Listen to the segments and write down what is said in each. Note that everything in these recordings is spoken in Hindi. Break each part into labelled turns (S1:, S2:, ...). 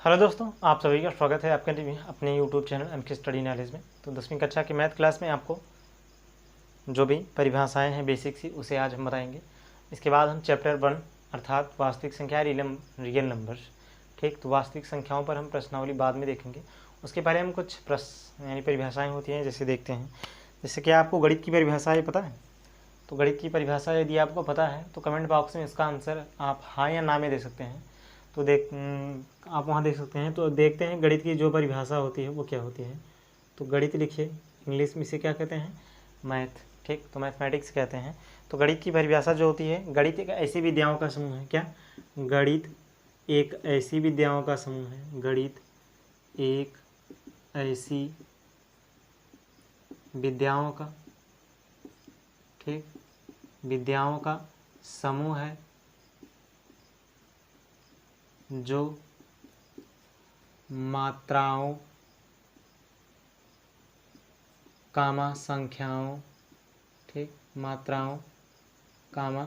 S1: हेलो दोस्तों, आप सभी का स्वागत है आपके अपने YouTube channel MK study knowledge में। तो 10वीं कक्षा की मैथ क्लास में आपको जो भी परिभाषाएं हैं बेसिक सी उसे आज हम बताएंगे। इसके बाद हम चैप्टर 1 अर्थात वास्तविक संख्या रियल नंबर्स, ठीक, तो वास्तविक संख्याओं पर हम प्रश्नावली बाद में देखेंगे। उसके पहले हम कुछ प्रश्न यानी परिभाषाएँ होती हैं जैसे देखते हैं। जैसे कि आपको गणित की परिभाषा पता है, तो गणित की परिभाषा यदि आपको पता है तो कमेंट बॉक्स में इसका आंसर आप हाँ या ना में दे सकते हैं। तो आप वहाँ देख सकते हैं। तो देखते हैं गणित की जो परिभाषा होती है वो क्या होती है। तो गणित लिखिए, इंग्लिश में इसे क्या कहते हैं, मैथ, ठीक, तो मैथमेटिक्स कहते हैं। तो गणित की परिभाषा जो होती है, गणित एक ऐसी विद्याओं का समूह है। क्या? गणित एक ऐसी विद्याओं का समूह है। गणित एक ऐसी विद्याओं का, ठीक, विद्याओं का समूह है जो मात्राओं, कामा संख्याओं, ठीक, मात्राओं, कामा,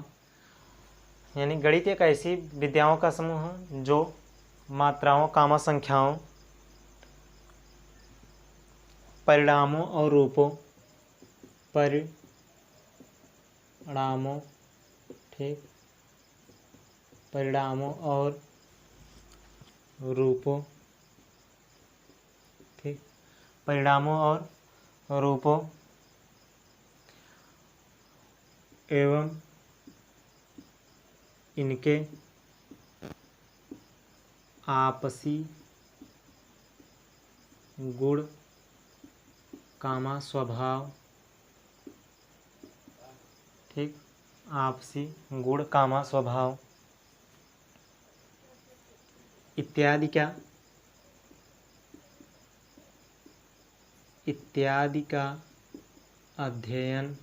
S1: यानी गणित एक ऐसी विद्याओं का समूह है जो मात्राओं, कामा संख्याओं, परिणामों और रूपों, परिणामों, ठीक, परिणामों और रूपों, ठीक, परिणामों और रूपों एवं इनके आपसी गुण, कामा स्वभाव, ठीक, आपसी गुण, कामा स्वभाव इत्यादि का अध्ययन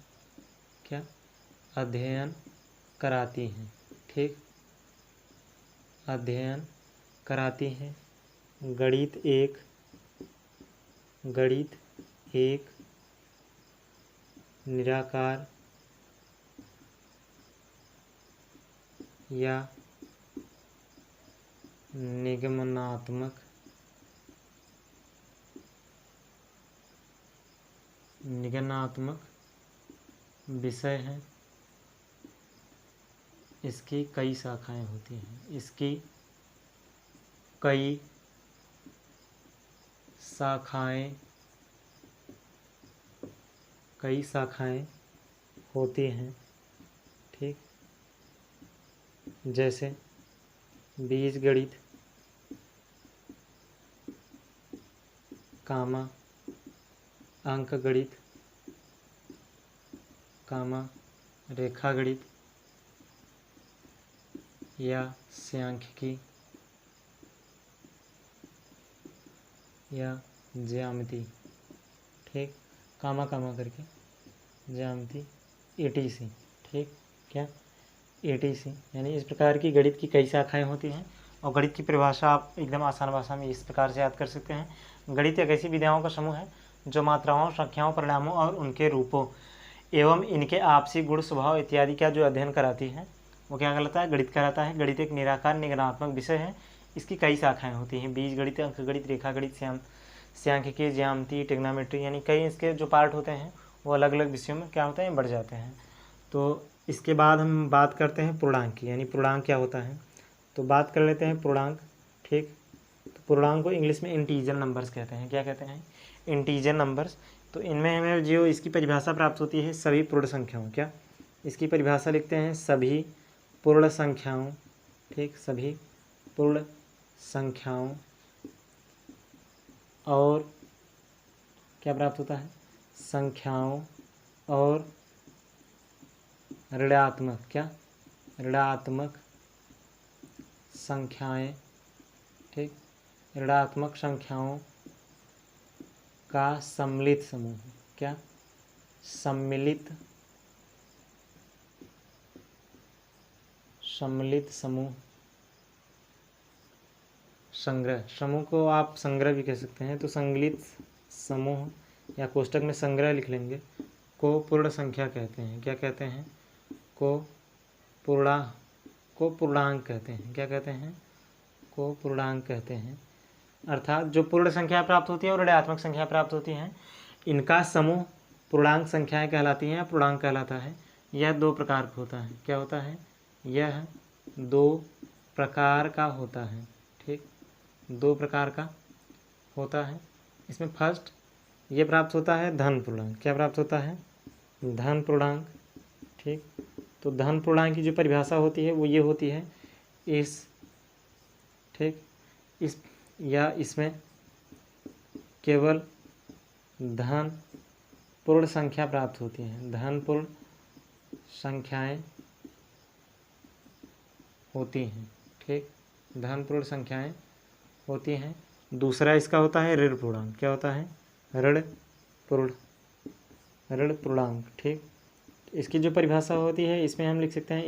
S1: अध्ययन कराती हैं, ठीक, अध्ययन कराती हैं। गणित एक निराकार या निगमनात्मक विषय है। इसकी कई शाखाएं होती हैं। इसकी कई शाखाएं होती हैं, ठीक, जैसे बीजगणित, कामा अंकगणित, कामा रेखागणित या सांख्यिकी या ज्यामिति, ठीक, कामा करके ज्यामिति, ETC, ठीक, क्या ETC, यानी इस प्रकार की गणित की कई शाखाएं होती हैं। और गणित की परिभाषा आप एकदम आसान भाषा में इस प्रकार से याद कर सकते हैं। गणित एक ऐसी विद्याओं का समूह है जो मात्राओं, संख्याओं, परिणामों और उनके रूपों एवं इनके आपसी गुण, स्वभाव इत्यादि का जो अध्ययन कराती है वो क्या कहलाता है, गणित कहलाता है। गणित एक निराकार निगमनात्मक विषय है। इसकी कई शाखाएं होती हैं, बीजगणित, अंकगणित, रेखागणित, सांख्यिकी, ज्यामिति, ट्रिग्नोमेट्री, यानी कई इसके जो पार्ट होते हैं वो अलग अलग विषयों में क्या होते हैं, बढ़ जाते हैं। तो इसके बाद हम बात करते हैं पूर्णांक की, यानी पूर्णांक क्या होता है। तो बात कर लेते हैं पूर्णांक, ठीक, तो पूर्णांक को इंग्लिश में इंटीजर नंबर्स कहते हैं। क्या कहते हैं, इंटीजर नंबर्स। तो इनमें हमें जो इसकी परिभाषा प्राप्त होती है, सभी पूर्ण संख्याओं, क्या, इसकी परिभाषा लिखते हैं, सभी पूर्ण संख्याओं, ठीक, सभी पूर्ण संख्याओं और क्या प्राप्त होता है, संख्याओं और ऋणात्मक, क्या, ऋणात्मक संख्याएं, ठीक, ऋणात्मक संख्याओं का सम्मिलित समूह, क्या, सम्मिलित समूह, संग्रह, समूह को आप संग्रह भी कह सकते हैं। तो संमिलित समूह या कोष्टक में संग्रह लिख लेंगे, को पूर्ण संख्या कहते हैं। क्या कहते हैं, को पूर्णांक कहते हैं। क्या कहते हैं, को पूर्णांक कहते हैं। अर्थात जो पूर्ण संख्या प्राप्त होती है और ऋणात्मक संख्या प्राप्त होती हैं, इनका समूह पूर्णांक संख्याएं कहलाती हैं, पूर्णांक कहलाता है। यह दो प्रकार का होता है। क्या होता है? यह दो प्रकार का होता है। ठीक, दो प्रकार का होता है। इसमें फर्स्ट ये प्राप्त होता है धन पूर्णांक। क्या प्राप्त होता है? धन पूर्णांक। ठीक, तो धन पूर्णांक की जो परिभाषा होती है वो ये होती है, इस ठीक इस या इसमें केवल धन पूर्ण संख्या प्राप्त होती हैं, धन पूर्ण संख्याएं होती हैं। ठीक, धन पूर्ण संख्याएं होती हैं। दूसरा इसका होता है ऋण पूर्णांक। क्या होता है? ऋण पूर्णांक। ठीक, इसकी जो परिभाषा होती है इसमें हम लिख सकते हैं,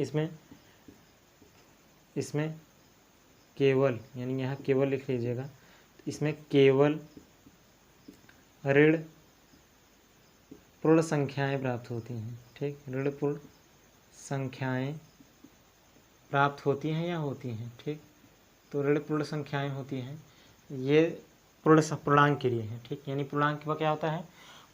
S1: इसमें केवल, यानी यहाँ केवल लिख लीजिएगा, इसमें केवल ऋण पूर्ण संख्याएं प्राप्त होती हैं। ठीक, ऋण पूर्ण संख्याएं प्राप्त होती हैं या होती हैं। ठीक, तो ऋण पूर्ण संख्याएं होती हैं, ये पूर्णांक के लिए है। ठीक, यानी पूर्णांक का क्या होता है?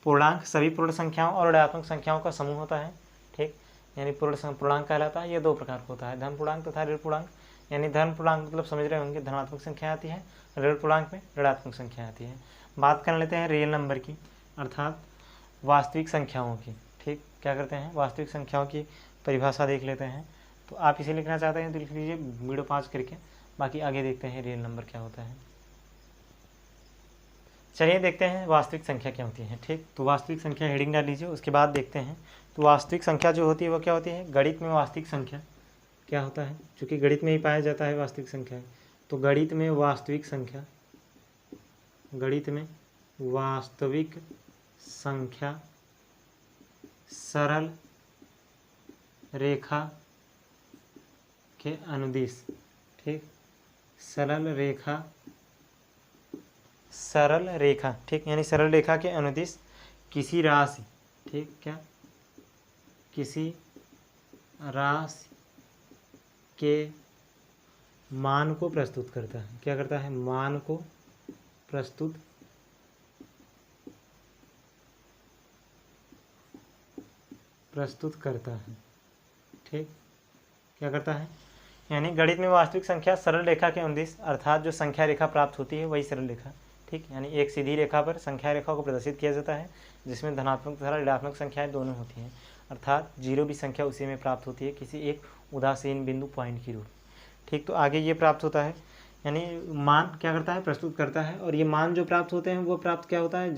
S1: पूर्णांक सभी पूर्ण संख्याओं और ऋणात्मक संख्याओं का समूह होता है। ठीक, यानी पूर्णांक कहलाता है। ये दो प्रकार का होता है, धन पूर्णांक तथा ऋण पूर्णांक। यानी धन पूर्णांक मतलब समझ रहे होंगे, धनात्मक संख्या आती है, ऋण पूर्णांक में ऋणात्मक संख्या आती है। बात कर लेते हैं रियल नंबर की, अर्थात वास्तविक संख्याओं की। ठीक, क्या करते हैं? वास्तविक संख्याओं की परिभाषा देख लेते हैं। तो आप इसे लिखना चाहते हैं तो लिख लीजिए वीडियो पॉज करके, बाकी आगे देखते हैं रियल नंबर क्या होता है। चलिए देखते हैं वास्तविक संख्या क्या होती है। ठीक, तो वास्तविक संख्या हेडिंग डाल लीजिए, उसके बाद देखते हैं। तो वास्तविक संख्या जो होती है वो क्या होती है? गणित में वास्तविक संख्या क्या होता है? क्योंकि गणित में ही पाया जाता है वास्तविक संख्या। तो गणित में वास्तविक संख्या, गणित में वास्तविक संख्या सरल रेखा के अनुदिश। ठीक, सरल रेखा। ठीक, यानी सरल रेखा के अनुदिश किसी राशि। ठीक, क्या? किसी राशि के मान को प्रस्तुत करता है। क्या करता है? मान को प्रस्तुत करता है। ठीक, क्या करता है? यानी गणित में वास्तविक संख्या सरल रेखा के अनुदिश, अर्थात जो संख्या रेखा प्राप्त होती है वही सरल रेखा। ठीक, यानी एक सीधी रेखा पर संख्या रेखा को प्रदर्शित किया जाता है, जिसमें धनात्मक तथा ऋणात्मक संख्याएं दोनों होती हैं, अर्थात जीरो भी संख्या उसी में प्राप्त होती है किसी एक उदासीन बिंदु पॉइंट की रूप। ठीक, तो आगे ये प्राप्त होता है, यानी मान क्या करता है? प्रस्तुत करता है। और ये मान जो प्राप्त होते हैं वो प्राप्त क्या होता है?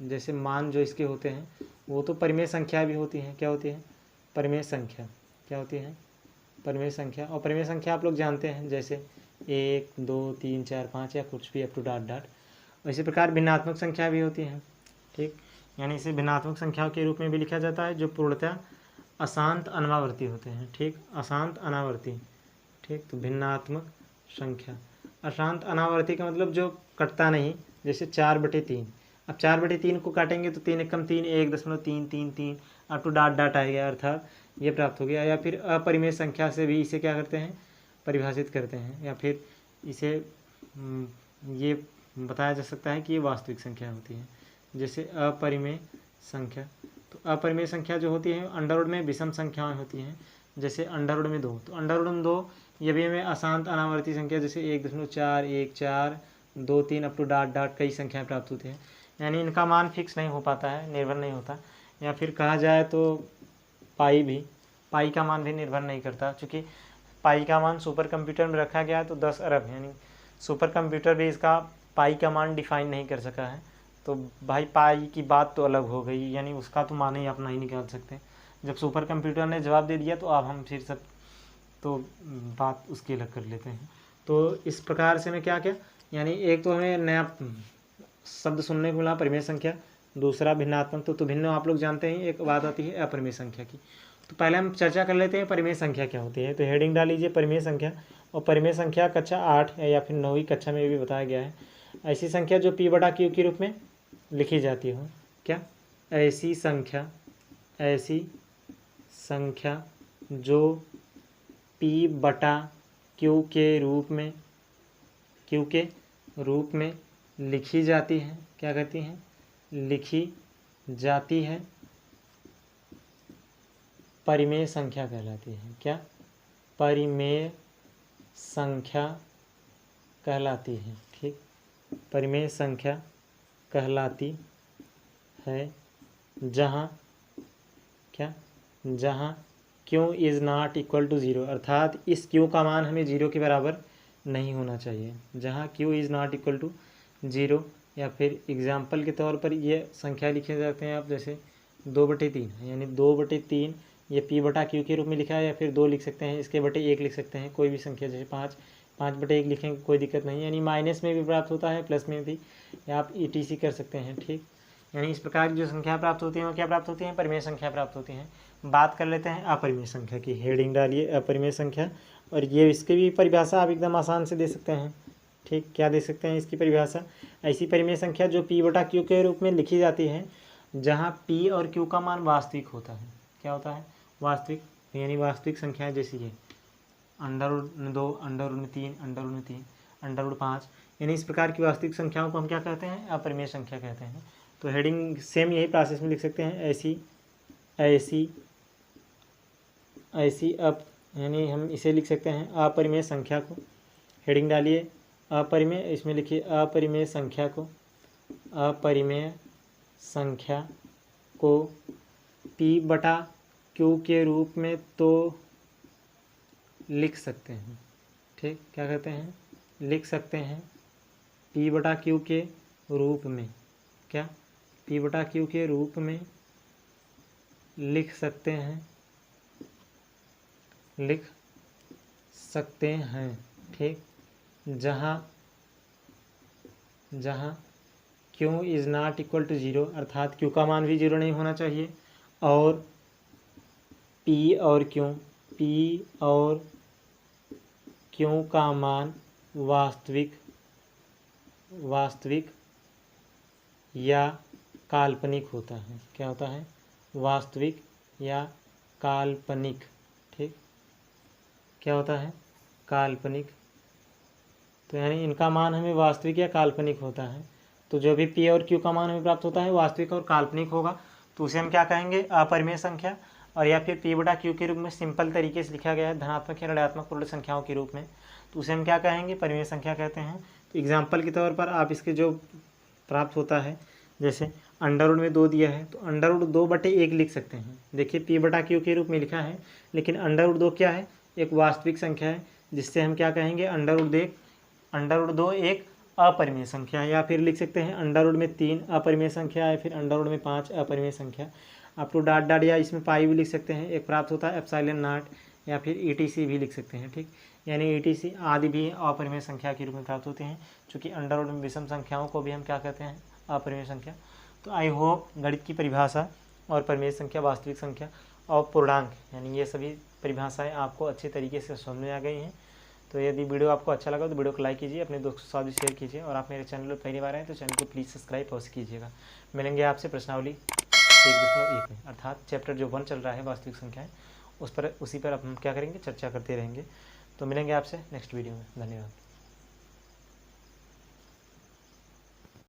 S1: जैसे मान जो इसके होते हैं वो तो परिमेय संख्या भी होती हैं। क्या होती है? परिमेय संख्या। क्या होती है? परिमेय संख्या। और परिमेय संख्या आप लोग जानते हैं, जैसे 1 2 3 4 5 या कुछ भी अप टू डॉट। इसी प्रकार भिन्नात्मक संख्या भी होती हैं। ठीक, यानी इसे भिन्नात्मक संख्याओं के रूप में भी लिखा जाता है, जो पूर्णतः अशांत अनावर्ती होते हैं। ठीक, अशांत अनावर्ती। ठीक, तो भिन्नात्मक संख्या अशांत अनावर्ती का मतलब जो कटता नहीं, जैसे 4/3। अब 4/3 को काटेंगे तो 3 एकम 3, 1.333 अप टू डॉट आएगा, अर्थात ये प्राप्त हो गया। या फिर अपरिमेय संख्या से भी इसे क्या करते हैं? परिभाषित करते हैं, या फिर इसे ये बताया जा सकता है कि ये वास्तविक संख्या होती है। जैसे अपरिमेय संख्या, तो अपरिमेय संख्या जो होती है अंडर में विषम संख्याएं होती हैं, जैसे अंडर में 2। तो अंडर में 2 ये भी हमें अशांत अनावर्ती संख्या, जैसे 1.4 1 4 2 3 अप टू डॉट कई संख्याएं प्राप्त होती हैं। यानी इनका मान फिक्स नहीं हो पाता है, निर्भर नहीं होता। या फिर कहा जाए तो पाई का मान भी निर्भर नहीं करता, क्योंकि पाई का मान सुपर कंप्यूटर में रखा गया है तो 10 अरब, यानी सुपर कंप्यूटर भी इसका पाई का मान डिफाइन नहीं कर सका है। तो भाई पाई की बात तो अलग हो गई, यानी उसका तो मान ही अपना ही निकाल सकते हैं। जब सुपर कंप्यूटर ने जवाब दे दिया तो अब हम फिर सब तो बात उसकी अलग कर लेते हैं। तो इस प्रकार से मैं क्या यानी एक तो हमें नया शब्द सुनने को मिला परिमेय संख्या, दूसरा भिन्नात्मक। तो भिन्न आप लोग जानते हैं। एक बात आती है अपरिमेय संख्या की। तो पहले हम चर्चा कर लेते हैं परिमेय संख्या क्या होती है। तो हेडिंग डाल लीजिए परिमेय संख्या। और परिमेय संख्या कक्षा 8 या फिर 9वीं कक्षा में भी बताया गया है, ऐसी संख्या जो P/Q के रूप में लिखी जाती हो। क्या? ऐसी संख्या जो P/Q के रूप में, Q के रूप में लिखी जाती है, क्या कहती हैं, लिखी जाती है, परिमेय संख्या कहलाती है। क्या? परिमेय संख्या कहलाती है। ठीक, परिमेय संख्या कहलाती है जहाँ क्या, जहाँ Q is not equal to zero, अर्थात इस क्यू का मान हमें ज़ीरो के बराबर नहीं होना चाहिए। जहाँ Q is not equal to zero, या फिर एग्जाम्पल के तौर पर ये संख्या लिखे जाते हैं आप, जैसे 2/3, यानी 2/3 ये पी बटा क्यू के रूप में लिखा है, या फिर 2 लिख सकते हैं, इसके बटे 1 लिख सकते हैं, कोई भी संख्या, जैसे 5/1 लिखेंगे कोई दिक्कत नहीं, यानी माइनस में भी प्राप्त होता है, प्लस में भी, या आप ETC कर सकते हैं। ठीक, यानी इस प्रकार की जो संख्या प्राप्त होती हैं वो क्या प्राप्त होती हैं, परिमेय संख्या प्राप्त होती हैं। बात कर लेते हैं अपरिमेय संख्या की। हेडिंग डालिए अपरिमेय संख्या, और ये इसकी भी परिभाषा आप एकदम आसान से दे सकते हैं। ठीक, क्या दे सकते हैं इसकी परिभाषा? ऐसी परिमेय संख्या जो P बटा Q के रूप में लिखी जाती है जहाँ P और Q का मान वास्तविक होता है। क्या होता है? वास्तविक, यानी वास्तविक संख्याएं जैसी है √2, √3, √3, √5, यानी इस प्रकार की वास्तविक संख्याओं को हम क्या कहते हैं? अपरिमेय संख्या कहते हैं। तो हेडिंग सेम यही प्रोसेस में लिख सकते हैं, ऐसी यानी हम इसे लिख सकते हैं अपरिमेय संख्या को। हेडिंग डालिए अपरिमेय, इसमें लिखिए अपरिमेय संख्या को, अपरिमेय संख्या को P बटा Q के रूप में तो लिख सकते हैं। ठीक, क्या कहते हैं? लिख सकते हैं P बटा Q के रूप में। क्या? P बटा Q के रूप में लिख सकते हैं, लिख सकते हैं। ठीक, जहाँ Q is not equal to zero, अर्थात Q का मान भी ज़ीरो नहीं होना चाहिए, और P और Q का मान वास्तविक या काल्पनिक होता है। क्या होता है? वास्तविक या काल्पनिक। ठीक, क्या होता है? काल्पनिक। तो यानी इनका मान हमें वास्तविक या काल्पनिक होता है। तो जो भी P और Q का मान हमें प्राप्त होता है वास्तविक और काल्पनिक होगा, तो उसे हम क्या कहेंगे? अपरिमेय संख्या। और या फिर P बटा Q के रूप में सिंपल तरीके से लिखा गया है, धनात्मक या ऋणात्मक पूर्ण संख्याओं के रूप में, तो उसे हम क्या कहेंगे? परिमेय संख्या कहते हैं। तो एग्जाम्पल के तौर पर आप इसके जो प्राप्त होता है, जैसे अंडर रूट में 2 दिया है तो अंडर रूट 2/1 लिख सकते हैं। देखिए P बटा Q के रूप में लिखा है, लेकिन अंडर रूट 2 क्या है? एक वास्तविक संख्या है, जिससे हम क्या कहेंगे? अंडर रूट 2 एक अपरिमेय संख्या है। या फिर लिख सकते हैं अंडर रूट में 3 अपरिमेय संख्या है, फिर अंडर रूट में 5 अपरिमेय संख्या। आप तो डाट या इसमें पाई भी लिख सकते हैं, एक प्राप्त होता है एप्सिलॉन नॉट, या फिर ETC भी लिख सकते हैं। ठीक, यानी ETC आदि भी अपरिमेय संख्या के रूप में प्राप्त होते हैं, चूँकि अंडर रूट में विषम संख्याओं को भी हम क्या कहते हैं? अपरिमेय संख्या। तो आई होप गणित की परिभाषा और परिमेय संख्या, वास्तविक संख्या और पूर्णांक, यानी ये सभी परिभाषाएं आपको अच्छे तरीके से समझ में आ गई हैं। तो यदि वीडियो आपको अच्छा लगा तो वीडियो को लाइक कीजिए, अपने दोस्तों के साथ भी शेयर कीजिए, और आप मेरे चैनल पर पहली बार आए तो चैनल को प्लीज़ सब्सक्राइब अवश्य कीजिएगा। मिलेंगे आपसे प्रश्नावली 1.1 में, अर्थात चैप्टर जो 1 चल रहा है वास्तविक संख्याएँ, उसी पर हम क्या करेंगे? चर्चा करते रहेंगे। तो मिलेंगे आपसे नेक्स्ट वीडियो में। धन्यवाद।